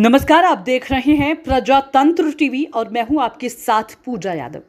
नमस्कार, आप देख रहे हैं प्रजातंत्र टीवी और मैं हूं आपके साथ पूजा यादव।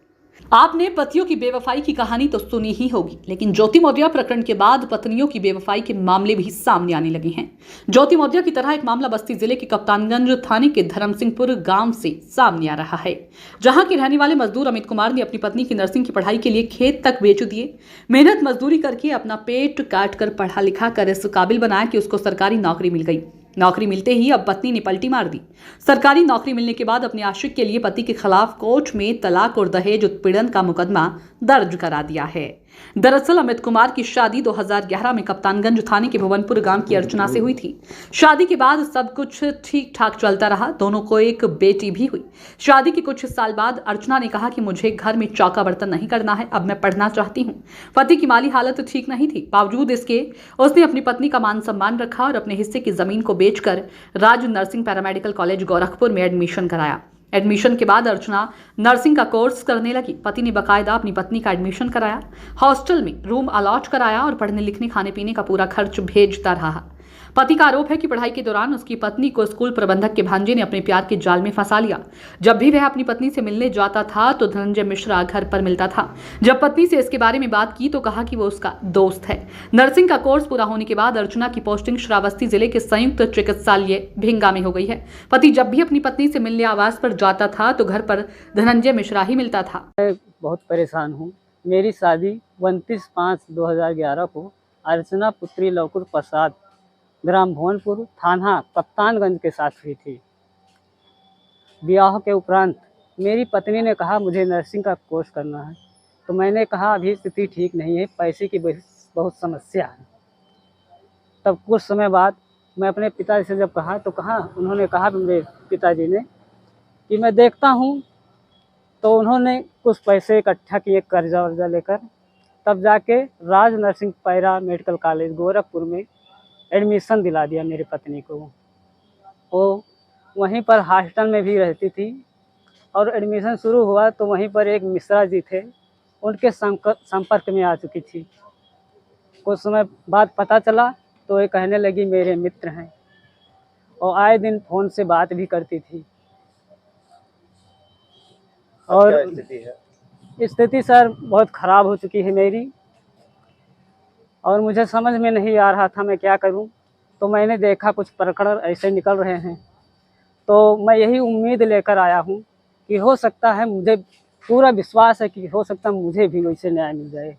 आपने पतियों की बेवफाई की कहानी तो सुनी ही होगी, लेकिन ज्योति मौर्या प्रकरण के बाद पत्नियों की बेवफाई के मामले भी सामने आने लगे हैं। ज्योति मौर्या की तरह एक मामला बस्ती जिले के कप्तानगंज थाने के धर्मसिंहपुर गांव से सामने आ रहा है, जहां के रहने वाले मजदूर अमित कुमार ने अपनी पत्नी की नर्सिंग की पढ़ाई के लिए खेत तक बेच दिए। मेहनत मजदूरी करके अपना पेट काट कर पढ़ा लिखा कर इस काबिल बनाया कि उसको सरकारी नौकरी मिल गई। नौकरी मिलते ही अब पत्नी ने पलटी मार दी। सरकारी नौकरी मिलने के बाद अपने आशिक के लिए पति के खिलाफ कोर्ट में तलाक और दहेज उत्पीड़न का मुकदमा दर्ज करा दिया है। दरअसल अमित कुमार की शादी 2011 में कप्तानगंज थाने के भुवनपुर गांव की अर्चना से हुई थी। शादी के बाद सब कुछ ठीक ठाक चलता रहा। दोनों को एक बेटी भी हुई। शादी के कुछ साल बाद अर्चना ने कहा कि मुझे घर में चौका बर्तन नहीं करना है, अब मैं पढ़ना चाहती हूँ। पति की माली हालत ठीक नहीं थी, बावजूद इसके उसने अपनी पत्नी का मान सम्मान रखा और अपने हिस्से की जमीन को बेचकर राज नर्सिंग पैरामेडिकल कॉलेज गोरखपुर में एडमिशन कराया। एडमिशन के बाद अर्चना नर्सिंग का कोर्स करने लगी। पति ने बकायदा अपनी पत्नी का एडमिशन कराया, हॉस्टल में रूम अलॉट कराया और पढ़ने लिखने खाने पीने का पूरा खर्च भेजता रहा। पति का आरोप है कि पढ़ाई के दौरान उसकी पत्नी को स्कूल प्रबंधक के भांजे ने अपने प्यार के जाल में फंसा लिया। जब भी वह अपनी पत्नी से मिलने जाता था तो धनंजय मिश्रा घर पर मिलता था। जब पत्नी से इसके बारे में बात की तो कहा कि वो उसका दोस्त है। नर्सिंग का कोर्स पूरा होने के बाद अर्चना की पोस्टिंग श्रावस्ती जिले के संयुक्त चिकित्सालय भिंगा में हो गई है। पति जब भी अपनी पत्नी से मिलने आवास पर जाता था तो घर पर धनंजय मिश्रा ही मिलता था। मैं बहुत परेशान हूँ। मेरी शादी 29/5/2011 को अर्चना पुत्री लवकुश प्रसाद ग्राम भुवनपुर थाना कप्तानगंज के साथ हुई थी। विवाह के उपरांत मेरी पत्नी ने कहा मुझे नर्सिंग का कोर्स करना है, तो मैंने कहा अभी स्थिति ठीक नहीं है, पैसे की बहुत समस्या है। तब कुछ समय बाद मैं अपने पिताजी से जब कहा तो उन्होंने कहा मेरे पिताजी ने कि मैं देखता हूँ। तो उन्होंने कुछ पैसे इकट्ठा किए कर्जा वर्जा लेकर, तब जाके Raj nursing paramedical college Gorakhpur में एडमिशन दिला दिया मेरी पत्नी को। वो वहीं पर हॉस्टल में भी रहती थी और एडमिशन शुरू हुआ तो वहीं पर एक मिश्रा जी थे, उनके संपर्क में आ चुकी थी। कुछ समय बाद पता चला तो ये कहने लगी मेरे मित्र हैं और आए दिन फ़ोन से बात भी करती थी। और स्थिति सर बहुत ख़राब हो चुकी है मेरी और मुझे समझ में नहीं आ रहा था मैं क्या करूं। तो मैंने देखा कुछ प्रकरण ऐसे निकल रहे हैं, तो मैं यही उम्मीद लेकर आया हूं कि हो सकता है, मुझे पूरा विश्वास है कि हो सकता है मुझे भी वैसे न्याय मिल जाए।